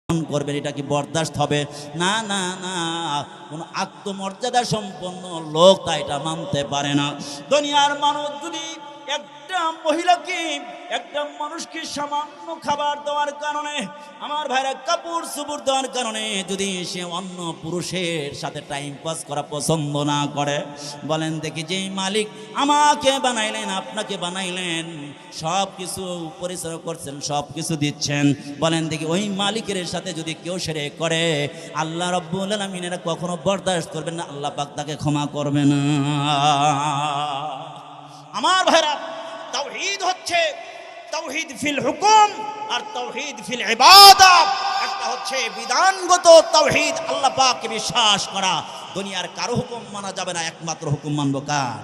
করবেন, এটা কি বরদাস্ত হবে? না না না, কোন আত্মমর্যাদা সম্পন্ন লোক তা এটা মানতে পারে না। দুনিয়ার মানুষ যদি একটা মহিলাকে, একটা মানুষকে সামান্য খাবার দেওয়ার কারণে, আমার ভাইরা কাপড় চোপড় দেওয়ার কারণে যদি সে অন্য পুরুষের সাথে টাইম পাস করা পছন্দ না করে, বলেন দেখি, যেই মালিক আমাকে বানাইলেন, আপনাকে বানাইলেন, সব কিছু পরিচালনা করছেন, সব কিছু দিচ্ছেন, বলেন দেখি ওই মালিকের সাথে যদি কেউ শিরক করে, আল্লাহ রাব্বুল আলামিন এরা কখনো বরদাস্ত করবেন না, আল্লাহ পাক তাকে ক্ষমা করবে না। আমার ভাইরা, তাওহীদ হচ্ছে তাওহীদ ফিল হুকুম আর তাওহীদ ফিল ইবাদত। একটা হচ্ছে বিধানগত তাওহীদ, আল্লাহ পাককে বিশ্বাস করা, দুনিয়ার কারো হুকুম মানা যাবে না, একমাত্র হুকুম মানবো কার?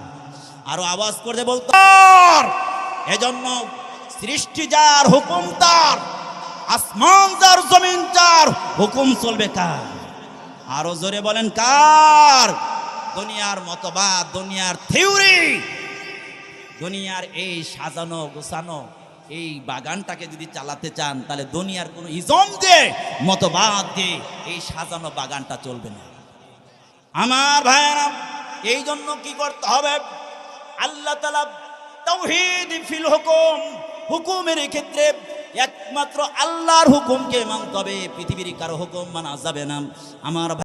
আরো আওয়াজ করে বলতো, এজন্য সৃষ্টি যার, হুকুম তার, আসমান যার, জমিন যার, হুকুম চলবে কার? আরো জোরে বলেন কার? দুনিয়ার মতবাদ, দুনিয়ার থিওরি, দুনিয়ার এই সাজানো গোছানো এই বাগানটাকে যদি চালাতে চান, তাহলে দুনিয়ার কোনো ইজম দিয়ে, মতবাদ দিয়ে এই সাজানো বাগানটা চলবে না। আমার ভাইয়েরা, এই জন্য কি করতে হবে? আল্লাহ তাআলা তাওহীদ ফিল হুকুম, হুকুমের ক্ষেত্রে একমাত্র আল্লাহর হুকুমকে মানতে হবে, পৃথিবীর কারো হুকুম মানা যাবে না। আমার